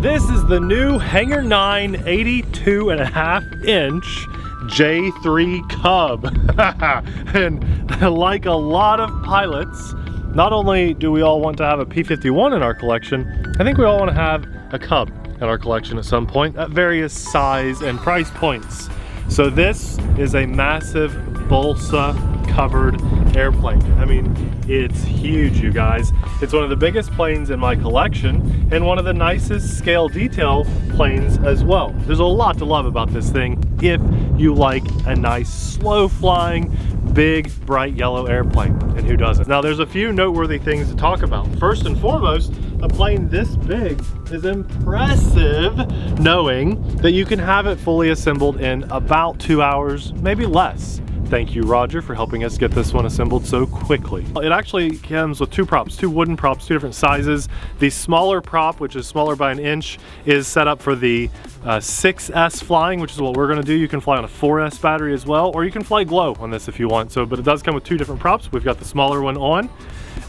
This is the new Hangar 9 82.5-inch J-3 Cub. And like a lot of pilots, not only do we all want to have a P-51 in our collection, I think we all want to have a Cub in our collection at some point at various size and price points. So this is a massive balsa covered airplane. I mean, it's huge, you guys. It's one of the biggest planes in my collection and one of the nicest scale detail planes as well. There's a lot to love about this thing if you like a nice slow flying big bright yellow airplane, and who doesn't? Now there's a few noteworthy things to talk about. First and foremost, a plane this big is impressive, knowing that you can have it fully assembled in about 2 hours, maybe less. Thank you, Roger, for helping us get this one assembled so quickly. It actually comes with two props, two wooden props, two different sizes. The smaller prop, which is smaller by 1 inch, is set up for the 6S flying, which is what we're gonna do. You can fly on a 4S battery as well, or you can fly glow on this if you want. So, but it does come with two different props. We've got the smaller one on.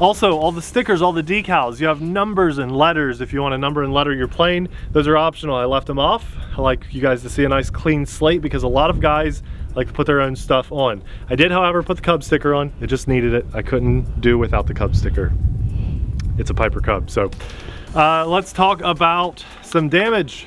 Also, all the stickers, all the decals, you have numbers and letters if you want to number and letter your plane. Those are optional. I left them off. I like you guys to see a nice clean slate because a lot of guys like to put their own stuff on. I did, however, put the Cub sticker on. It just needed it. I couldn't do without the Cub sticker. It's a Piper Cub. So let's talk about some damage.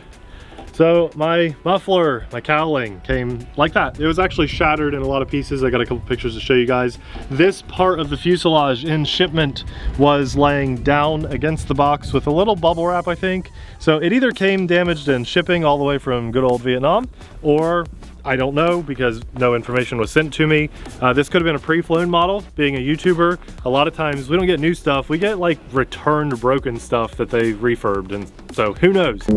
So my muffler, my cowling came like that. It was actually shattered in a lot of pieces. I got a couple pictures to show you guys. This part of the fuselage in shipment was laying down against the box with a little bubble wrap, I think. So it either came damaged in shipping all the way from good old Vietnam, or I don't know because no information was sent to me. This could have been a pre-flown model. Being a YouTuber, a lot of times we don't get new stuff. We get like returned broken stuff that they refurbed, and so who knows?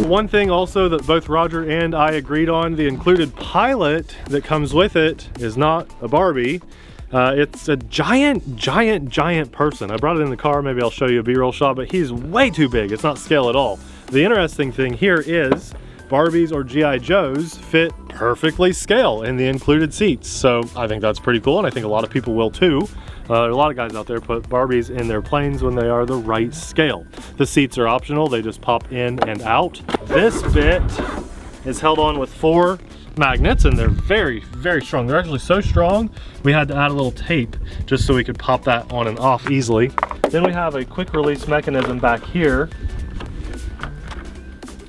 One thing also that both Roger and I agreed on, the included pilot that comes with it is not a Barbie. It's a giant person. I brought it in the car. Maybe I'll show you a B-roll shot, but he's way too big. It's not scale at all. The interesting thing here is Barbies or G.I. Joes fit perfectly scale in the included seats. So I think that's pretty cool, and I think a lot of people will too. There are a lot of guys out there put Barbies in their planes when they are the right scale. The seats are optional. They just pop in and out. This bit is held on with 4 magnets, and they're very strong. They're actually so strong we had to add a little tape just so we could pop that on and off easily. Then we have a quick release mechanism back here.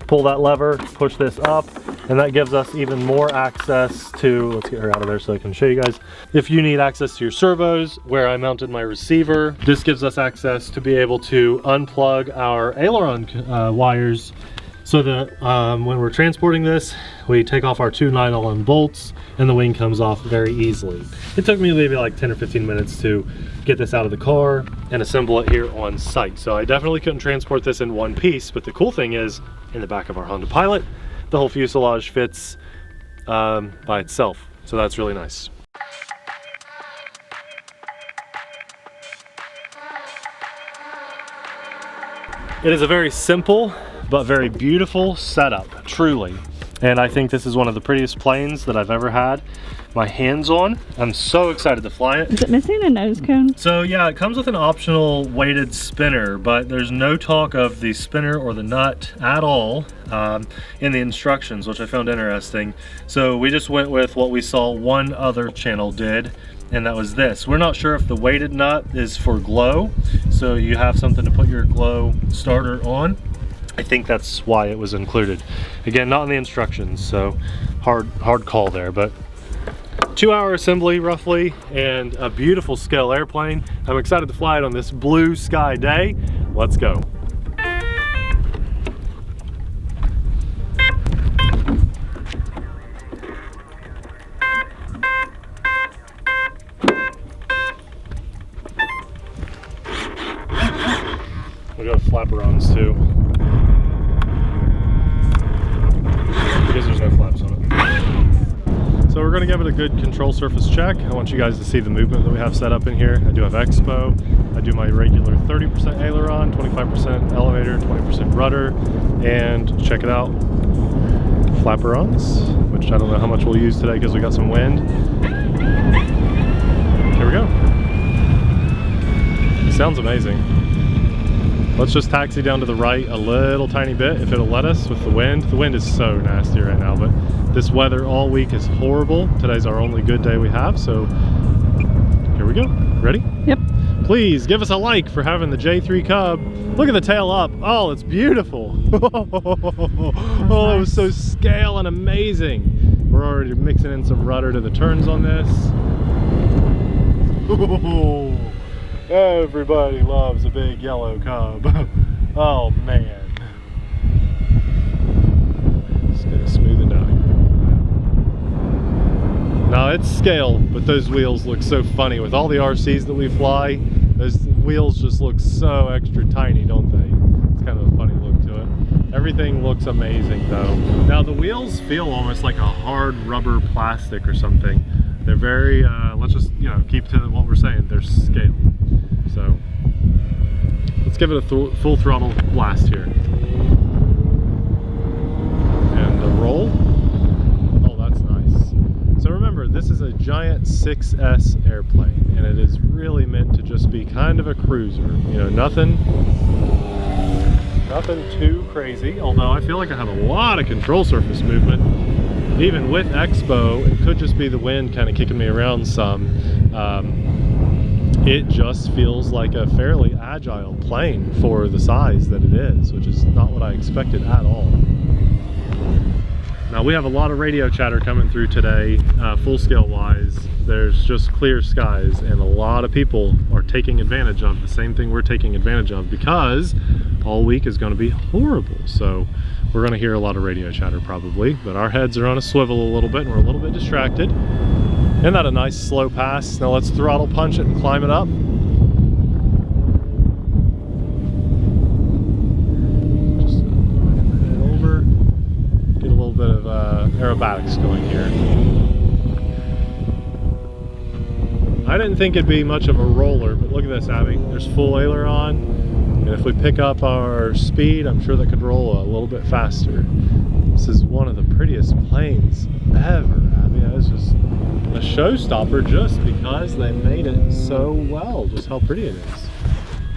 Pull that lever, push this up, and that gives us even more access to, let's get her out of there so I can show you guys. If you need access to your servos, where I mounted my receiver, this gives us access to be able to unplug our aileron wires, so that when we're transporting this, we take off our 2 nylon bolts and the wing comes off very easily. It took me maybe like 10 or 15 minutes to get this out of the car and assemble it here on site. So I definitely couldn't transport this in one piece, but the cool thing is, in the back of our Honda Pilot, the whole fuselage fits by itself. So that's really nice. It is a very simple but very beautiful setup, truly. And I think this is one of the prettiest planes that I've ever had my hands on. I'm so excited to fly it. Is it missing a nose cone? So yeah, it comes with an optional weighted spinner, but there's no talk of the spinner or the nut at all in the instructions, which I found interesting. So we just went with what we saw one other channel did, and that was this. We're not sure if the weighted nut is for glow, so you have something to put your glow starter on. I think that's why it was included. Again, not in the instructions, so hard call there, but 2-hour assembly roughly, and a beautiful scale airplane. I'm excited to fly it on this blue sky day. Let's go. We'll go with flaperons too, because there's no flaps on it. So we're going to give it a good control surface check. I want you guys to see the movement that we have set up in here. I do have expo. I do my regular 30% aileron, 25% elevator, 20% rudder, and check it out, flaperons, which I don't know how much we'll use today because we got some wind. Here we go. sounds amazing. Let's just taxi down to the right a little tiny bit if it'll let us with the wind. The wind is so nasty right now, but this weather all week is horrible. Today's our only good day we have, so here we go. Ready? Yep. Please give us a like for having the J-3 Cub. Look at the tail up. Oh, it's beautiful. Oh, it was so scale and amazing. We're already mixing in some rudder to the turns on this. Everybody loves a big yellow Cub. Oh man. Just gonna smooth it down here. Now it's scale, but those wheels look so funny. With all the RCs that we fly, those wheels just look so extra tiny, don't they? It's kind of a funny look to it. Everything looks amazing though. Now the wheels feel almost like a hard rubber plastic or something. They're very, let's just, you know, keep to what we're saying, they're scale. So, let's give it a full throttle blast here. And the roll. Oh, that's nice. So remember, this is a giant 6S airplane, and it is really meant to just be kind of a cruiser. You know, nothing too crazy, although I feel like I have a lot of control surface movement. Even with Expo, it could just be the wind kind of kicking me around some. It just feels like a fairly agile plane for the size that it is, which is not what I expected at all. Now we have a lot of radio chatter coming through today, full scale wise. There's just clear skies, and a lot of people are taking advantage of the same thing we're taking advantage of, because all week is going to be horrible. So we're going to hear a lot of radio chatter probably, but our heads are on a swivel a little bit and we're a little bit distracted. Isn't that a nice slow pass? Now let's throttle punch it and climb it up. Just head over, get a little bit of aerobatics going here. I didn't think it'd be much of a roller, but look at this, Abby. There's full aileron, and if we pick up our speed, I'm sure that could roll a little bit faster. This is one of the prettiest planes ever, Abby. It's just a showstopper just because they made it so well, just how pretty it is.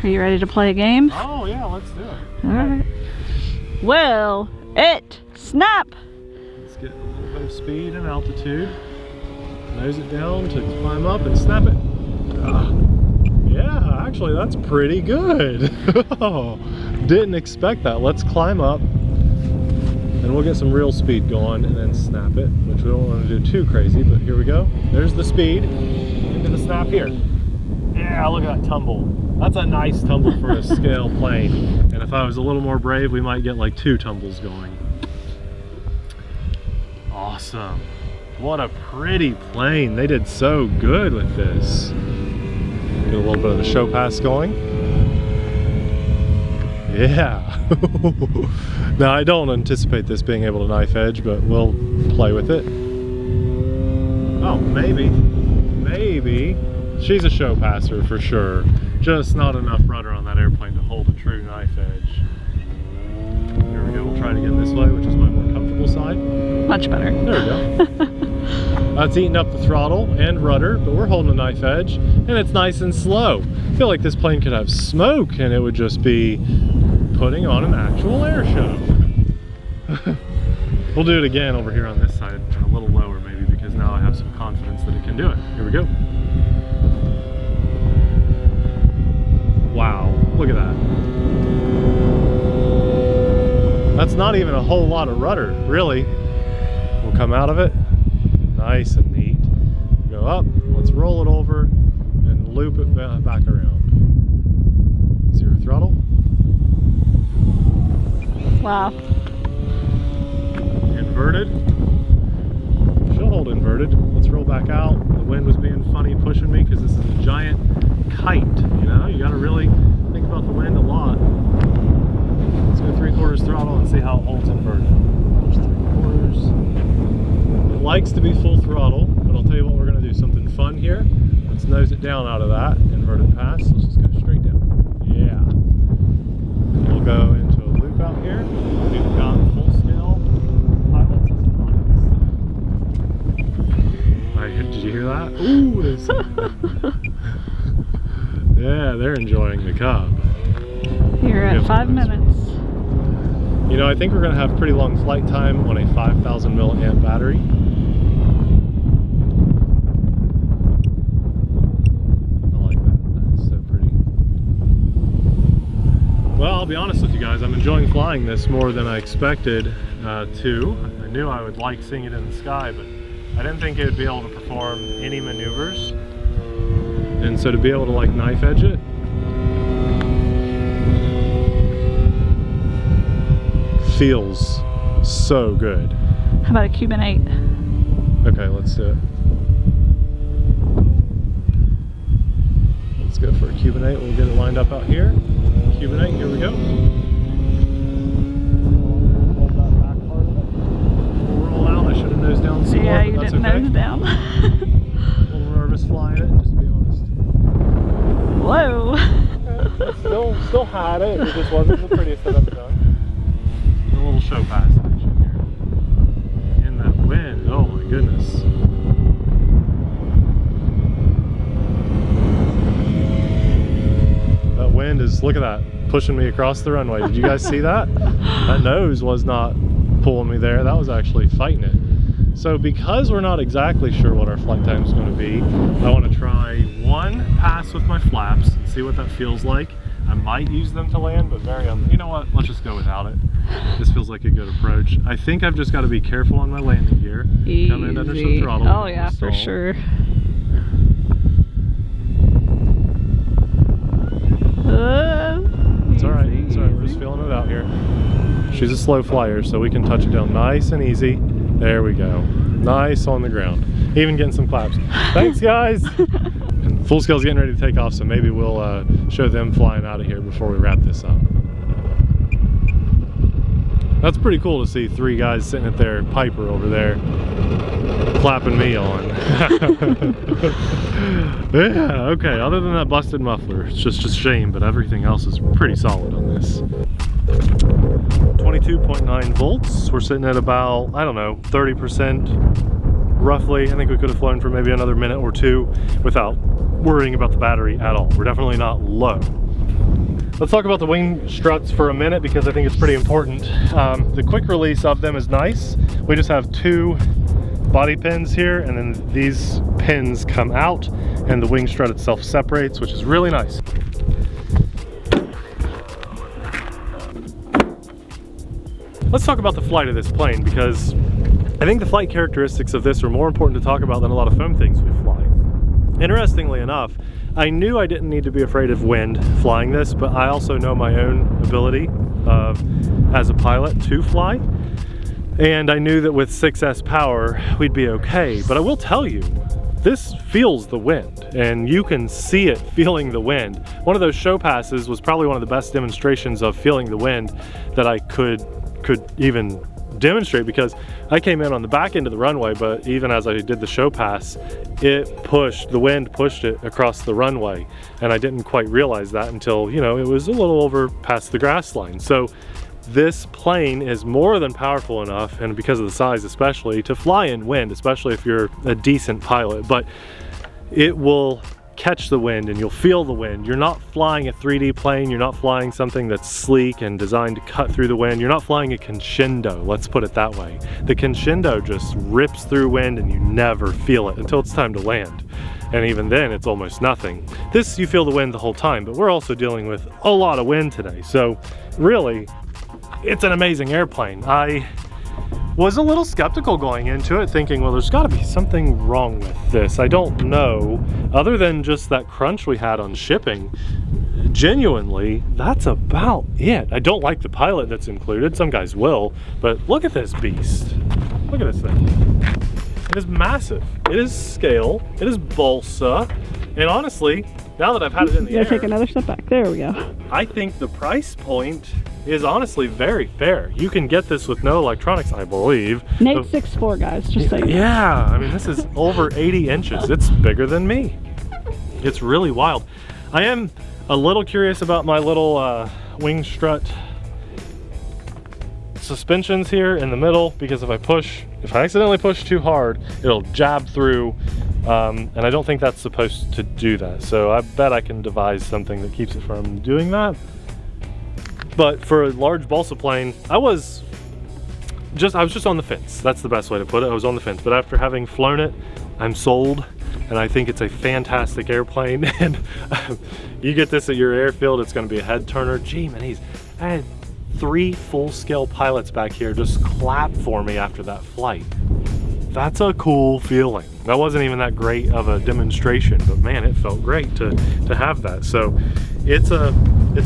Are you ready to play a game? Oh yeah, let's do it. All right. Will it snap? Let's get a little bit of speed and altitude. Nose it down to climb up and snap it. Yeah, actually that's pretty good. Didn't expect that. Let's climb up and we'll get some real speed going and then snap it, which we don't want to do too crazy, but here we go. There's the speed into the snap here. Yeah, look at that tumble. That's a nice tumble for a scale plane. And if I was a little more brave, we might get like 2 tumbles going. Awesome. What a pretty plane. They did so good with this. Get a little bit of the show pass going. Yeah. Now I don't anticipate this being able to knife edge, but we'll play with it. Oh, maybe. She's a show passer for sure. Just not enough rudder on that airplane to hold a true knife edge. Here we go. We'll try it again this way, which is my more comfortable side. Much better. There we go. That's eating up the throttle and rudder, but we're holding a knife edge, and it's nice and slow. I feel like this plane could have smoke, and it would just be putting on an actual air show. We'll do it again over here on this side, and a little lower maybe, because now I have some confidence that it can do it. Here we go. Wow, look at that. That's not even a whole lot of rudder, really. We'll come out of it, nice and neat. Go up, let's roll it over, and loop it back around. 0 throttle. Wow. Inverted. She'll hold inverted. Let's roll back out. The wind was being funny pushing me because this is a giant kite, you know? You gotta really think about the wind a lot. Let's go 3/4 throttle and see how it holds inverted. There's 3/4. It likes to be full throttle, but I'll tell you what we're gonna do. Something fun here. Let's nose it down out of that inverted pass. Let's just go straight down. Yeah. We'll go into a loop out here. We've got full scale pilots and pilots. Did you hear that? Ooh, Yeah, they're enjoying the Cub. You're at 5 minutes. You know, I think we're gonna have pretty long flight time on a 5,000 milliamp battery. I like that. That's so pretty. Well, I'll be honest with you guys, I'm enjoying flying this more than I expected to. I knew I would like seeing it in the sky, but I didn't think it would be able to perform any maneuvers. And so to be able to like knife edge it, feels so good. How about a Cuban 8? Okay, let's do it. Let's go for a Cuban 8. We'll get it lined up out here. Cuban 8, here we go. Hold that back part of it. We'll roll out. I should have nosed down some more, Yeah, you but that's didn't okay. nose down. A little nervous flying it, just to be honest. Whoa. Still had it. It just wasn't the prettiest I've ever done. A little show pass action here. In that wind, oh my goodness. That wind is, look at that, pushing me across the runway. Did you guys see that? That nose was not pulling me there. That was actually fighting it. So because we're not exactly sure what our flight time is going to be, I want to try one pass with my flaps and see what that feels like. I might use them to land, but you know what? Let's just go without it. This feels like a good approach. I think I've just got to be careful on my landing gear. Easy. Come in under some throttle. Oh yeah, for sure. It's all right. It's all right. We're just feeling it out here. She's a slow flyer, so we can touch it down nice and easy. There we go. Nice on the ground. Even getting some claps. Thanks, guys. And Full Scale's getting ready to take off, so maybe we'll show them flying out of here before we wrap this up. That's pretty cool to see 3 guys sitting at their Piper over there, clapping me on. Yeah, okay, other than that busted muffler, it's just a shame, but everything else is pretty solid on this. 22.9 volts, we're sitting at about, I don't know, 30% roughly. I think we could have flown for maybe another minute or 2 without worrying about the battery at all. We're definitely not low. Let's talk about the wing struts for a minute because I think it's pretty important. The quick release of them is nice. We just have 2 body pins here, and then these pins come out and the wing strut itself separates, which is really nice. Let's talk about the flight of this plane because I think the flight characteristics of this are more important to talk about than a lot of foam things we fly. Interestingly enough, I knew I didn't need to be afraid of wind flying this, but I also know my own ability as a pilot to fly. And I knew that with 6S power, we'd be okay. But I will tell you, this feels the wind, and you can see it feeling the wind. One of those show passes was probably one of the best demonstrations of feeling the wind that I could even demonstrate, because I came in on the back end of the runway, but even as I did the show pass, the wind pushed it across the runway, and I didn't quite realize that until, you know, it was a little over past the grass line. So this plane is more than powerful enough, and because of the size especially, to fly in wind, especially if you're a decent pilot. But it will catch the wind and you'll feel the wind. You're not flying a 3D plane, you're not flying something that's sleek and designed to cut through the wind. You're not flying a Crescendo, let's put it that way. The Crescendo just rips through wind and you never feel it until it's time to land. And even then, it's almost nothing. This, you feel the wind the whole time, but we're also dealing with a lot of wind today. So really, it's an amazing airplane. I was a little skeptical going into it, thinking, well, there's got to be something wrong with this. I don't know, other than just that crunch we had on shipping. Genuinely, that's about it. I don't like the pilot that's included. Some guys will, but look at this beast. Look at this thing. It is massive. It is scale. It is balsa. And honestly, now that I've had it in the air, take another step back. There we go. I think the price point is honestly very fair. You can get this with no electronics, I believe. Nate's 6'4", guys, just saying. Yeah, I mean, this is over 80 inches. It's bigger than me. It's really wild. I am a little curious about my little wing strut suspensions here in the middle, because if I accidentally push too hard, it'll jab through And I don't think that's supposed to do that. So I bet I can devise something that keeps it from doing that. But for a large balsa plane, I was just on the fence. That's the best way to put it. I was on the fence, but after having flown it, I'm sold, and I think it's a fantastic airplane. And you get this at your airfield, it's going to be a head turner. Gee, man, I had 3 full-scale pilots back here just clap for me after that flight. That's a cool feeling. That wasn't even that great of a demonstration, but man, it felt great to have that. So it's a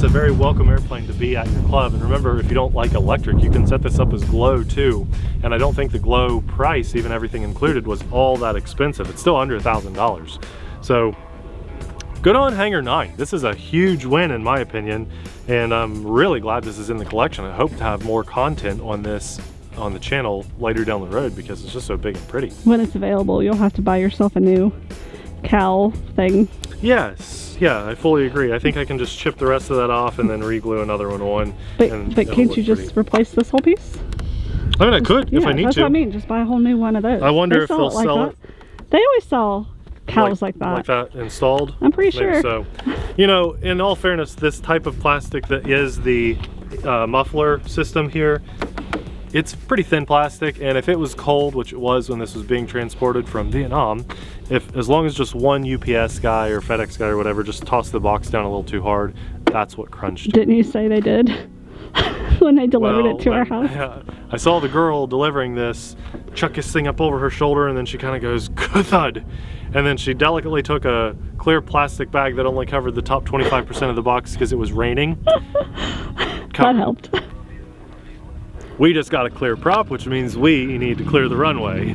very welcome airplane to be at your club. And remember, if you don't like electric, you can set this up as glow too. And I don't think the glow price, even everything included, was all that expensive. It's still under $1,000. So good on Hangar 9. This is a huge win in my opinion, and I'm really glad this is in the collection. I hope to have more content on this on the channel later down the road because it's just so big and pretty. When it's available, you'll have to buy yourself a new cowl thing. Yes, yeah, I fully agree. I think I can just chip the rest of that off and then re-glue another one on. But can't you just replace this whole piece? I mean, I could if I need to. That's what I mean, just buy a whole new one of those. I wonder if they'll sell it. They always sell cows like that. Like that installed? I'm pretty sure. So, you know, in all fairness, this type of plastic that is the muffler system here, it's pretty thin plastic, and if it was cold, which it was when this was being transported from Vietnam, as long as just one UPS guy or FedEx guy or whatever just tossed the box down a little too hard, that's what crunched it. Didn't you say they did when they delivered it to our house? Yeah, I saw the girl delivering this chuck this thing up over her shoulder, and then she kind of goes thud, and then she delicately took a clear plastic bag that only covered the top 25% of the box because it was raining. That helped. We just got a clear prop, which means we need to clear the runway.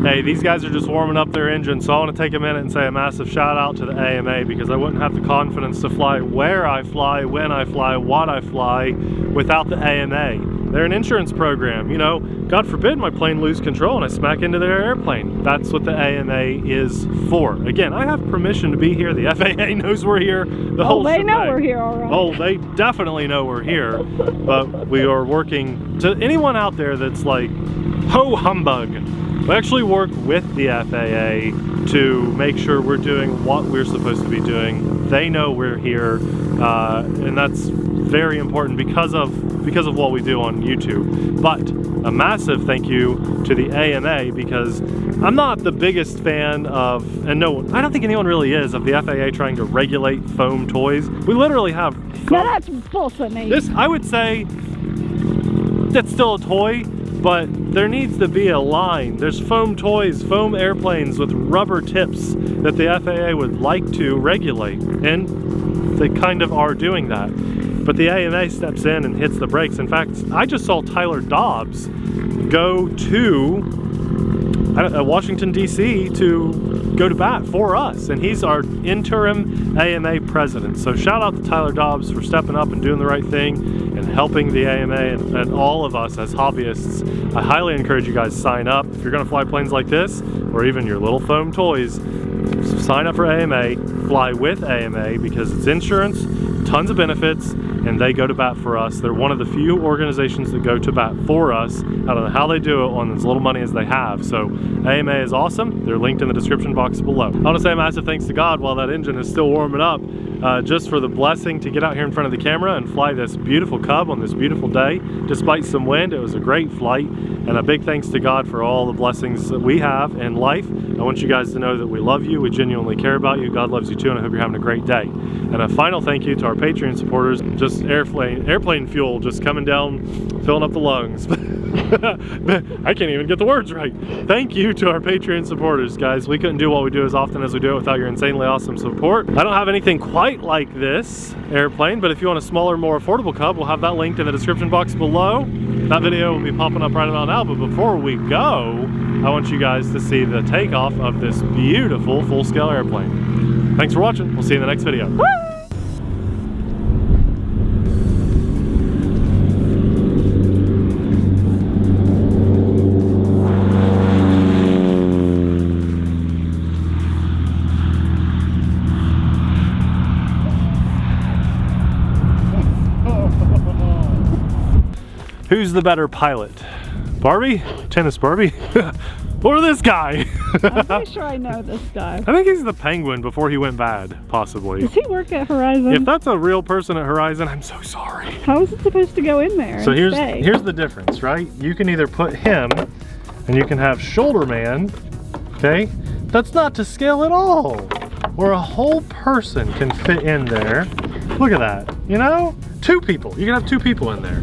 Hey, these guys are just warming up their engine, so I want to take a minute and say a massive shout out to the AMA because I wouldn't have the confidence to fly where I fly, when I fly, what I fly without the AMA. They're an insurance program, you know, God forbid my plane lose control and I smack into their airplane. That's what the AMA is for. Again, I have permission to be here. The FAA knows we're here. The whole shebang. Know we're here, all right. Oh, they definitely know we're here. But we are working to anyone out there that's like, ho humbug. We actually work with the FAA to make sure we're doing what we're supposed to be doing. They know we're here, and that's very important because of what we do on YouTube. But a massive thank you to the AMA because I'm not the biggest fan of, and I don't think anyone really is, of the FAA trying to regulate foam toys. We literally have foam. Now that's bullshit, Nate. This, I would say, that's still a toy, but there needs to be a line. There's foam toys, foam airplanes with rubber tips that the FAA would like to regulate, and they kind of are doing that. But the AMA steps in and hits the brakes. In fact, I just saw Tyler Dobbs go to Washington, D.C. to go to bat for us, and he's our interim AMA president. So shout out to Tyler Dobbs for stepping up and doing the right thing and helping the AMA and all of us as hobbyists. I highly encourage you guys to sign up. If you're going to fly planes like this, or even your little foam toys, sign up for AMA, fly with AMA because it's insurance, tons of benefits, and they go to bat for us. They're one of the few organizations that go to bat for us. I don't know how they do it on as little money as they have. So AMA is awesome. They're linked in the description box below. I want to say a massive thanks to God while that engine is still warming up, just for the blessing to get out here in front of the camera and fly this beautiful Cub on this beautiful day. Despite some wind, it was a great flight, and a big thanks to God for all the blessings that we have in life. I want you guys to know that we love you, we genuinely care about you, God loves you too, and I hope you're having a great day. And a final thank you to our Patreon supporters. Just airplane fuel just coming down, filling up the lungs. I can't even get the words right. Thank you to our Patreon supporters, guys. We couldn't do what we do as often as we do it without your insanely awesome support. I don't have anything quite like this airplane, but if you want a smaller, more affordable Cub, we'll have that linked in the description box below. That video will be popping up right about now, but before we go, I want you guys to see the takeoff of this beautiful full-scale airplane. Thanks for watching. We'll see you in the next video. Woo! Who's the better pilot? Barbie? Tennis Barbie? Or this guy. I'm pretty sure I know this guy. I think he's the penguin before he went bad, possibly. Does he work at Horizon? If that's a real person at Horizon, I'm so sorry. How is it supposed to go in there? So and stay? here's the difference, right? You can either put him and you can have shoulder man, okay? That's not to scale at all. Where a whole person can fit in there. Look at that, you know? 2 people, you can have 2 people in there.